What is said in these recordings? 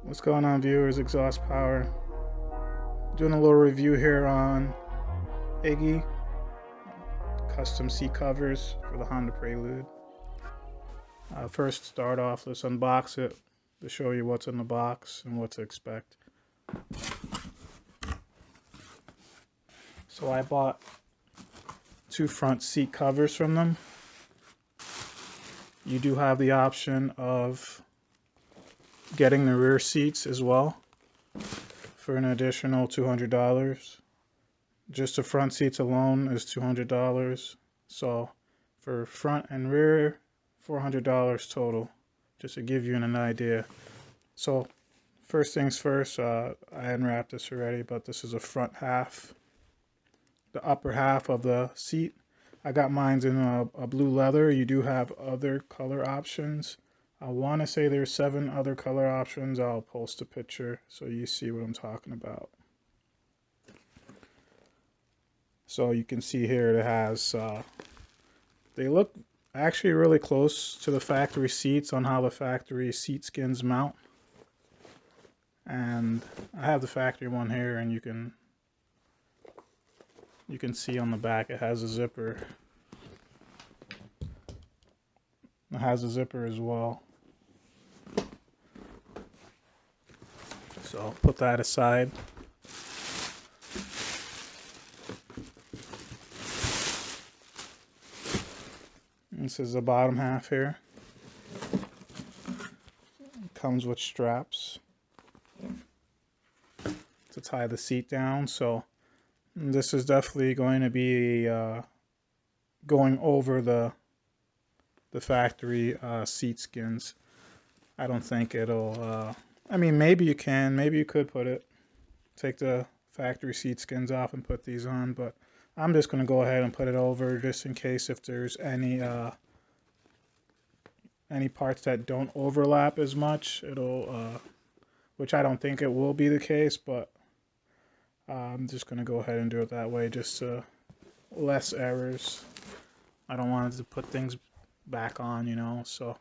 What's going on, viewers? Exhaust Power. Doing a little review here on Iggee custom seat covers for the Honda Prelude. First, start off, let's unbox it to show you what's in the box and what to expect. So I bought two front seat covers from them. You do have the option of getting the rear seats as well for an additional $200. Just the front seats alone is $200. So for front and rear, $400 total, just to give you an idea. So first things first, I unwrapped this already, but this is a front half, the upper half of the seat. I got mine in a blue leather. You do have other color options. I want to say there's 7 other color options. I'll post a picture so you see what I'm talking about. So you can see here it has, they look actually really close to the factory seats on how the factory seat skins mount. And I have the factory one here, and you can see on the back it has a zipper. It has a zipper as well. So I'll put that aside. This is the bottom half here. It comes with straps to tie the seat down. So this is definitely going to be going over the factory seat skins. I don't think it'll, I mean, maybe you can, maybe you could take the factory seat skins off and put these on, but I'm just going to go ahead and put it over just in case if there's any parts that don't overlap as much. It'll, which I don't think it will be the case, but I'm just going to go ahead and do it that way, just less errors. I don't want to put things back on, you know, so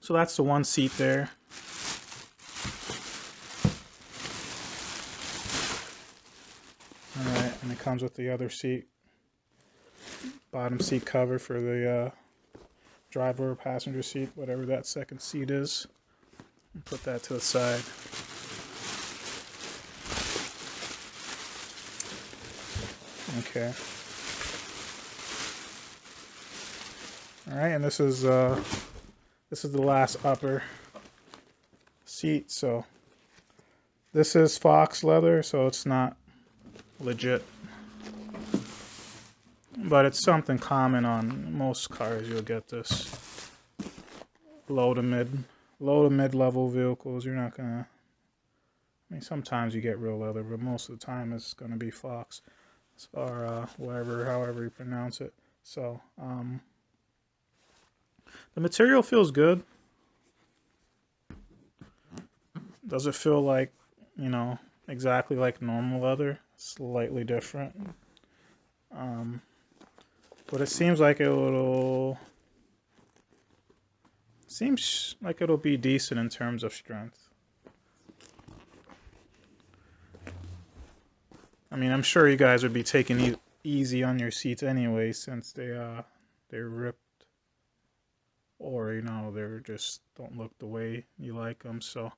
that's the one seat there. Alright, and it comes with the other seat, bottom seat cover for the driver or passenger seat, whatever that second seat is. Put that to the side. Okay. Alright, and this is the last upper seat. So this is Fox leather, so it's not legit, but it's something common on most cars. You'll get this low to mid level vehicles. You're not gonna, I mean, sometimes you get real leather, but most of the time it's gonna be Fox or however you pronounce it. So the material feels good. Does it feel like, you know, exactly like normal leather? Slightly different. But it seems like it'll be decent in terms of strength. I mean, I'm sure you guys would be taking it easy on your seats anyway, since they're ripped, or you know, they just don't look the way you like them. So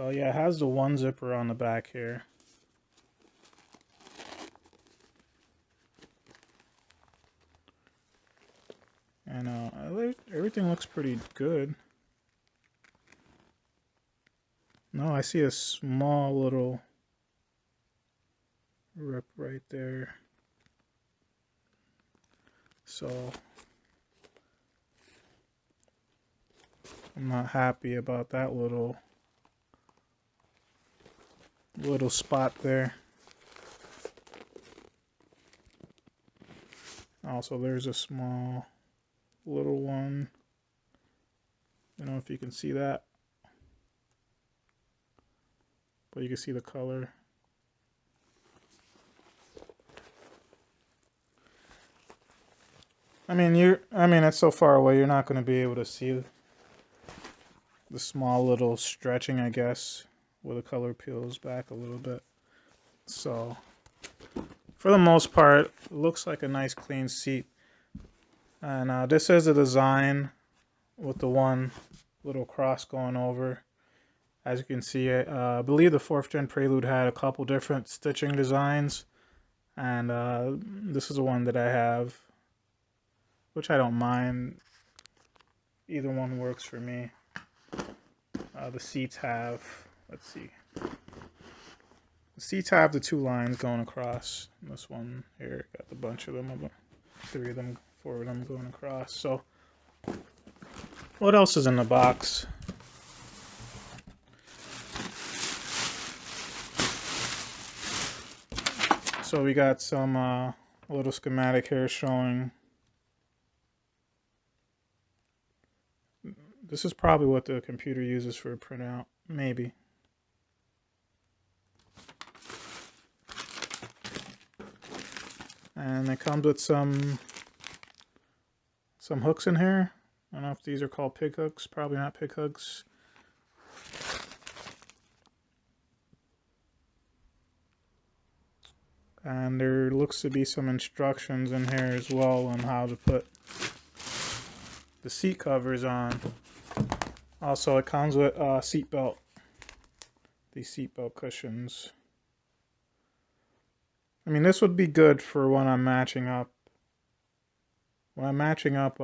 yeah, it has the one zipper on the back here. And everything looks pretty good. No, I see a small little rip right there. So I'm not happy about that little spot there. Also, there's a small little one. I don't know if you can see that, but you can see the color. I mean, it's so far away, you're not going to be able to see the small little stretching, I guess, where the color peels back a little bit. So for the most part, it looks like a nice clean seat. And this is a design with the one little cross going over. As you can see, I believe the 4th gen Prelude had a couple different stitching designs, and this is the one that I have, which I don't mind. Either one works for me. The seats have, let's see, the seats have the 2 lines going across. This one here got a bunch of them, 3 of them, 4 of them going across. So what else is in the box? So we got some a little schematic here showing. This is probably what the computer uses for a printout, maybe. And it comes with some hooks in here. I don't know if these are called pig hooks, probably not pig hooks. And there looks to be some instructions in here as well on how to put the seat covers on. Also, it comes with a seat belt, these seat belt cushions. I mean, this would be good for when I'm matching up. When I'm matching up,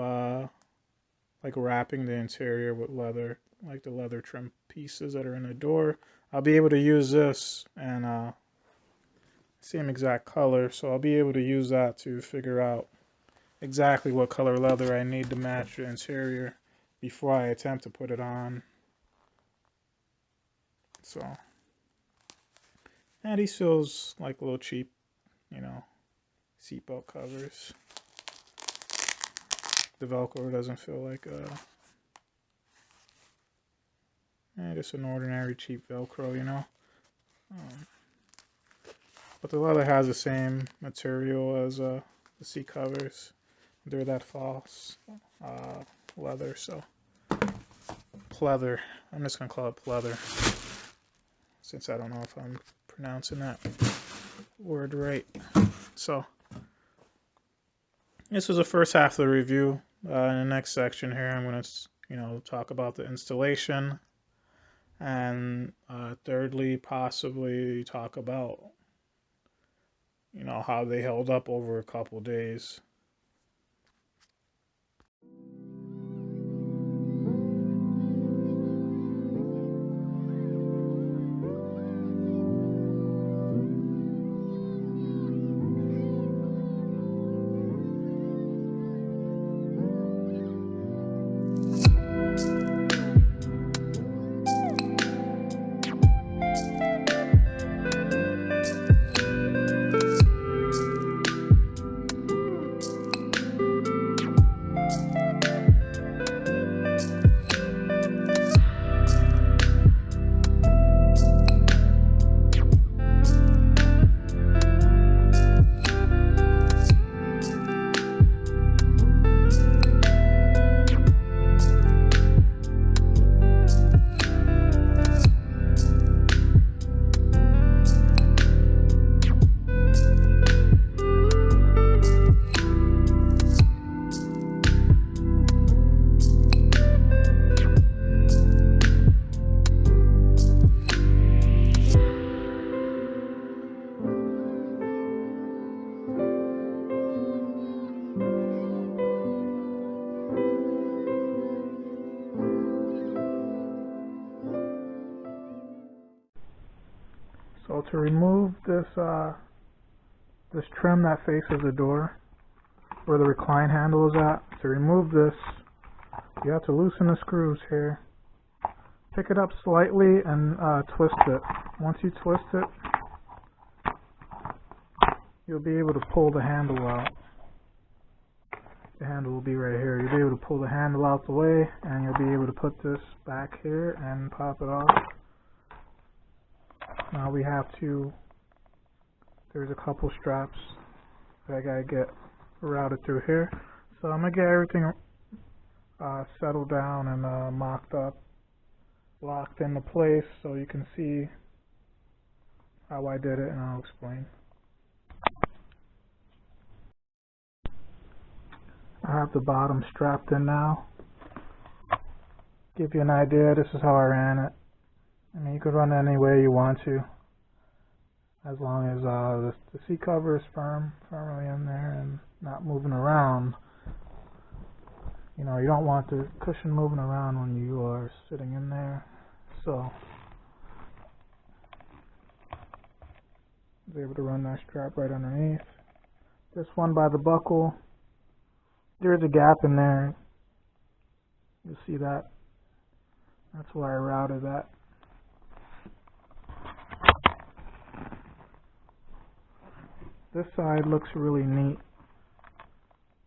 like wrapping the interior with leather, like the leather trim pieces that are in the door, I'll be able to use this, and same exact color, so I'll be able to use that to figure out exactly what color leather I need to match the interior before I attempt to put it on. So, and these feels like a little cheap, you know, seatbelt covers. The Velcro doesn't feel like just an ordinary cheap Velcro, you know. But the leather has the same material as the seat covers. They're that false leather, so pleather. I'm just gonna call it pleather, since I don't know if I'm pronouncing that word right. So this is the first half of the review. In the next section here, I'm gonna talk about the installation, and thirdly, possibly talk about how they held up over a couple days. So to remove this trim that faces the door, where the recline handle is at, to remove this, you have to loosen the screws here. Pick it up slightly and twist it. Once you twist it, you'll be able to pull the handle out. The handle will be right here. You'll be able to pull the handle out the way, and you'll be able to put this back here and pop it off. Now we have to, there's a couple straps that I gotta get routed through here. So I'm gonna get everything settled down and mocked up, locked into place so you can see how I did it, and I'll explain. I have the bottom strapped in now. Give you an idea, this is how I ran it. I mean, you could run it any way you want to, as long as the seat cover is firmly in there and not moving around. You know, you don't want the cushion moving around when you are sitting in there. So, I was able to run that strap right underneath. This one by the buckle, there's a gap in there. You'll see that. That's where I routed that. This side looks really neat,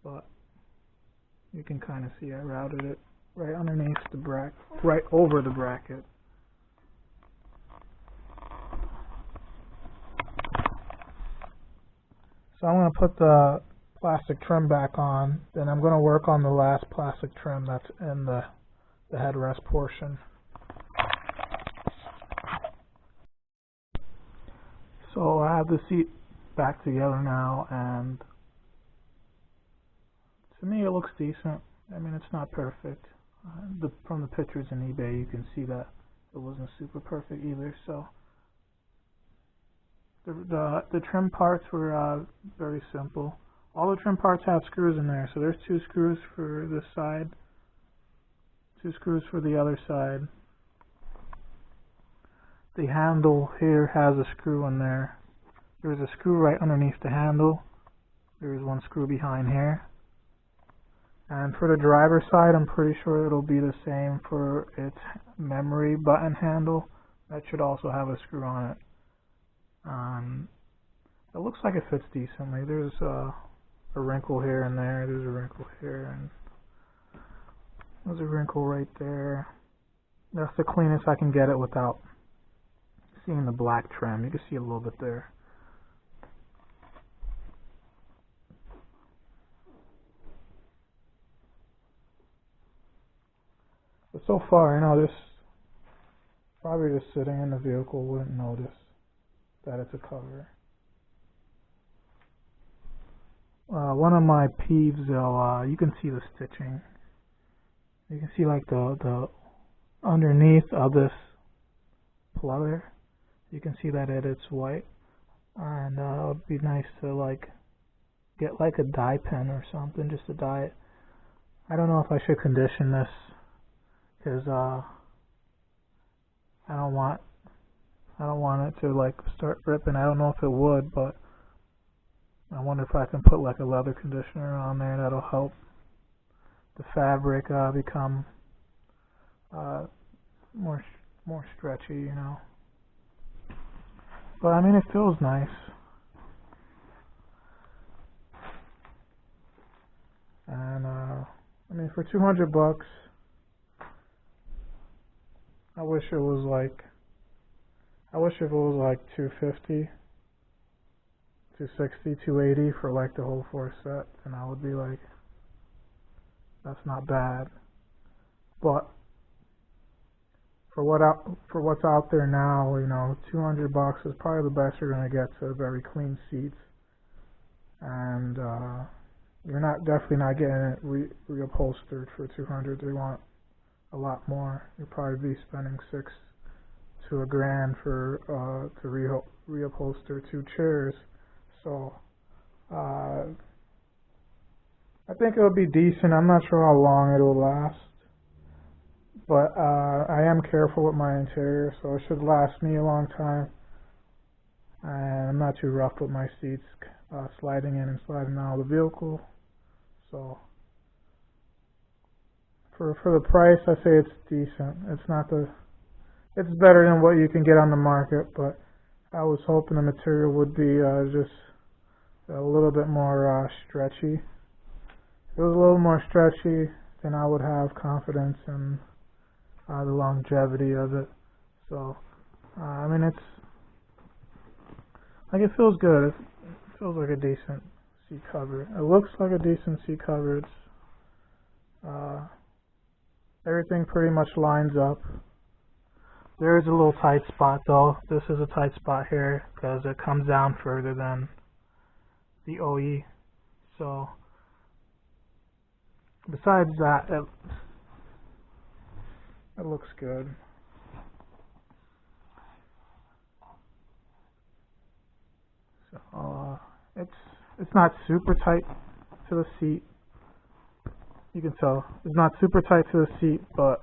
but you can kind of see I routed it right underneath the bracket, right over the bracket. So I'm going to put the plastic trim back on, then I'm going to work on the last plastic trim that's in the headrest portion. So I have the seat back together now, and to me it looks decent. I mean, it's not perfect. From the pictures in eBay you can see that it wasn't super perfect either. So the trim parts were very simple. All the trim parts have screws in there, so there's 2 screws for this side, 2 screws for the other side. The handle here has a screw in there. There's a screw right underneath the handle. There's 1 screw behind here. And for the driver's side, I'm pretty sure it'll be the same for its memory button handle. That should also have a screw on it. It looks like it fits decently. There's a wrinkle here and there. There's a wrinkle here, and there's a wrinkle right there. That's the cleanest I can get it without seeing the black trim. You can see a little bit there. But so far, you know, this probably just sitting in the vehicle wouldn't notice that it's a cover. One of my peeves, though, you can see the stitching. You can see like the underneath of this pleather. You can see that it's white, and it would be nice to like get like a dye pen or something just to dye it. I don't know if I should condition this, because I don't want it to like start ripping. I don't know if it would, but I wonder if I can put like a leather conditioner on there that'll help the fabric become more stretchy, you know. But I mean, it feels nice. And I mean, for $200, I wish it was like $250, $260, $280 for like the whole 4 set, and I would be like, that's not bad. But for what's out there now, you know, $200 is probably the best you're gonna get to very clean seats, and you're definitely not getting it reupholstered for $200. They want a lot more. You'll probably be spending $600 to $1,000 for to reupholster 2 chairs. So I think it'll be decent. I'm not sure how long it'll last, but I am careful with my interior, so it should last me a long time. And I'm not too rough with my seats, sliding in and sliding out of the vehicle. So for the price, I say it's decent. It's better than what you can get on the market, but I was hoping the material would be just a little bit more stretchy. If it was a little more stretchy, then I would have confidence in the longevity of it. So, I mean, it's like, it feels good. It feels like a decent seat cover. It looks like a decent seat cover. It's everything pretty much lines up. There is a little tight spot though. This is a tight spot here because it comes down further than the OE. So besides that, it looks good. So it's not super tight to the seat. You can tell it's not super tight to the seat, but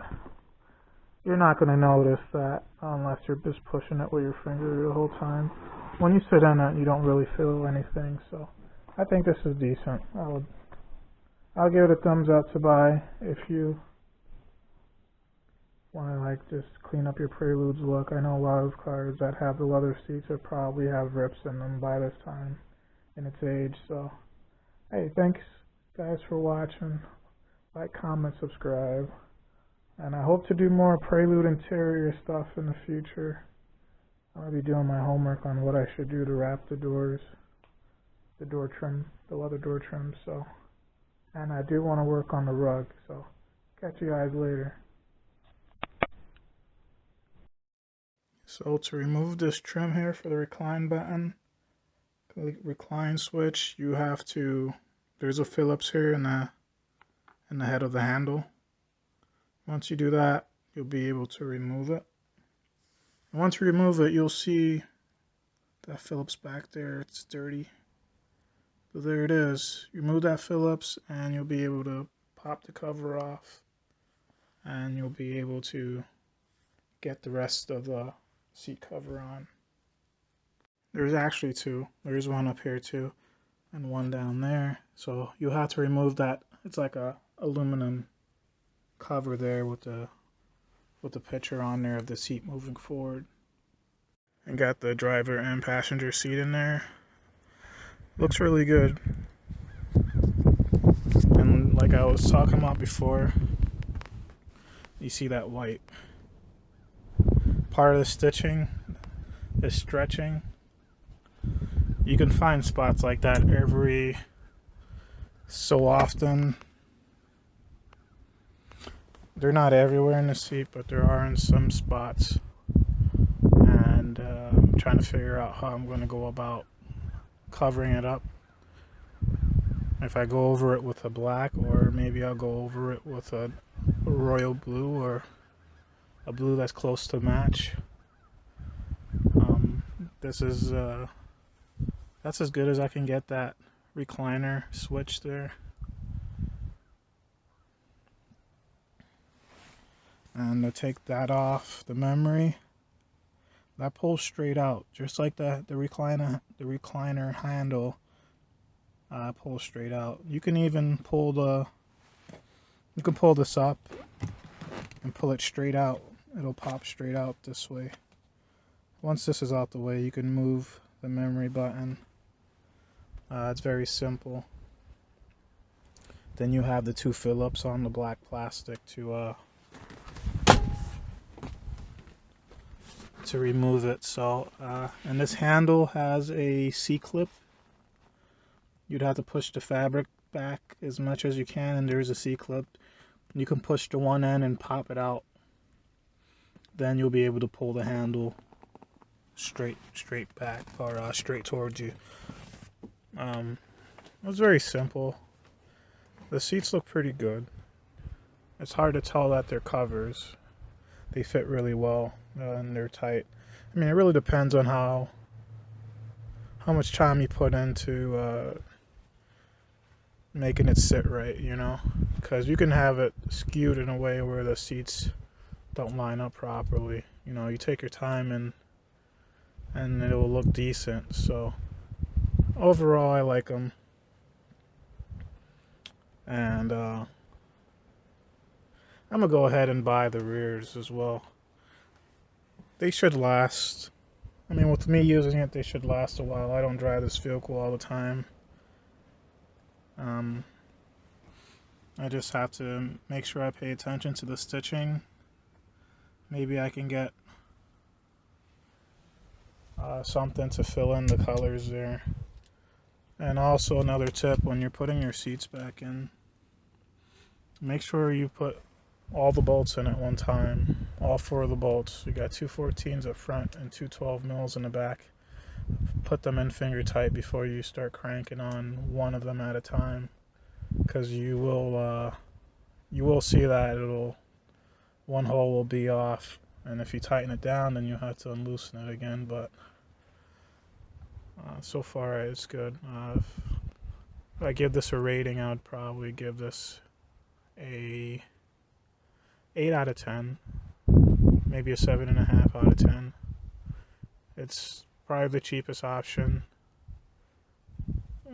you're not going to notice that unless you're just pushing it with your finger the whole time. When you sit in it, you don't really feel anything. So I think this is decent. I'll give it a thumbs up to buy if you want to like just clean up your Preludes look. I know a lot of cars that have the leather seats will probably have rips in them by this time in its age. So hey, thanks guys for watching. Like, comment, subscribe, and I hope to do more Prelude interior stuff in the future. I'm gonna be doing my homework on what I should do to wrap the doors, the door trim, the leather door trim. So, and I do want to work on the rug. So, catch you guys later. So to remove this trim here for the recline button, the recline switch, you have to. There's a Phillips here in the head of the handle. Once you do that, you'll be able to remove it. And once you remove it, you'll see that Phillips back there. It's dirty. So there it is. You remove that Phillips and you'll be able to pop the cover off, and you'll be able to get the rest of the seat cover on. There's actually two. There's one up here too, and one down there. So you'll have to remove that. It's like a aluminum cover there with the picture on there of the seat moving forward. And got the driver and passenger seat in there. Looks really good. And like I was talking about before, you see that white part of the stitching is stretching. You can find spots like that every so often. They're not everywhere in the seat, but there are in some spots. And I'm trying to figure out how I'm going to go about covering it up. If I go over it with a black, or maybe I'll go over it with a royal blue, or a blue that's close to match. This is that's as good as I can get that recliner switch there. And to take that off, the memory, that pulls straight out, just like the recliner handle pulls straight out. You can even pull this up and pull it straight out. It'll pop straight out this way. Once this is out the way, you can move the memory button. It's very simple. Then you have the two Phillips on the black plastic to remove it. So and this handle has a C-clip. You'd have to push the fabric back as much as you can, and there's a C-clip. You can push the one end and pop it out. Then you'll be able to pull the handle straight back, or straight towards you. It was very simple. The seats look pretty good. It's hard to tell that they're covers. They fit really well and they're tight. I mean, it really depends on how much time you put into making it sit right, you know, because you can have it skewed in a way where the seats don't line up properly. You know, you take your time and it will look decent. So overall, I like them. And I'm gonna go ahead and buy the rears as well. They should last. I mean, with me using it, they should last a while. I don't drive this vehicle all the time. I just have to make sure I pay attention to the stitching. Maybe I can get something to fill in the colors there. And also another tip, when you're putting your seats back in, make sure you put all the bolts in at one time. all four of the bolts. You got two 14s up front and two 12 mils in the back. Put them in finger tight before you start cranking on one of them at a time, because you will see that one hole will be off, and if you tighten it down, then you have to unloosen it again. But so far it's good. If I give this a rating, I would probably give this a 8 out of 10, maybe a 7.5 out of 10. It's probably the cheapest option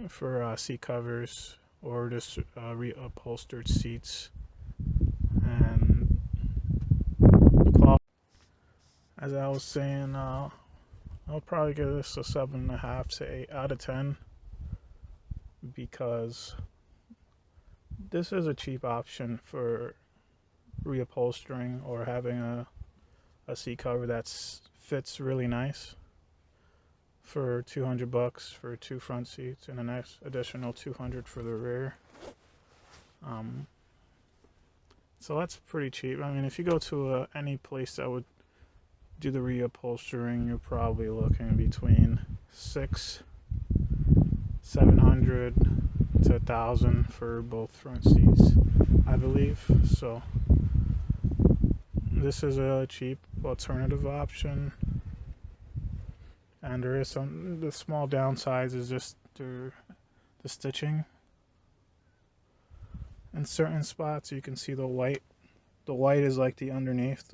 for seat covers or just reupholstered seats. And as I was saying, I'll probably give this a 7.5 to 8 out of 10, because this is a cheap option for reupholstering or having a seat cover that fits really nice for $200 for two front seats and a nice additional $200 for the rear. So that's pretty cheap. I mean, if you go to any place that would do the reupholstering, you're probably looking between $700 to $1,000 for both front seats, I believe. So this is a cheap alternative option, and there is the small downsides is just the stitching. In certain spots you can see the white is like the underneath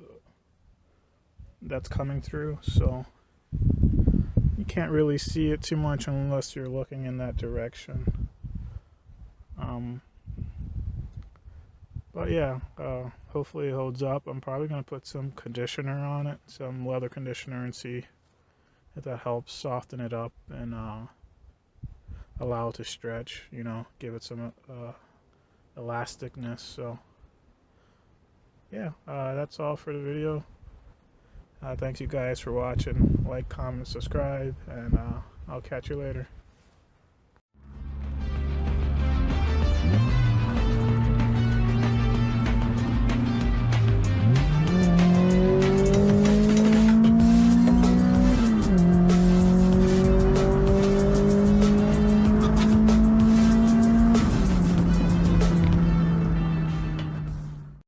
that's coming through, so you can't really see it too much unless you're looking in that direction. But yeah, hopefully it holds up. I'm probably going to put some conditioner on it, some leather conditioner, and see if that helps soften it up and allow it to stretch, give it some elasticness. So yeah, that's all for the video. Thanks you guys for watching. Like, comment, subscribe, and I'll catch you later.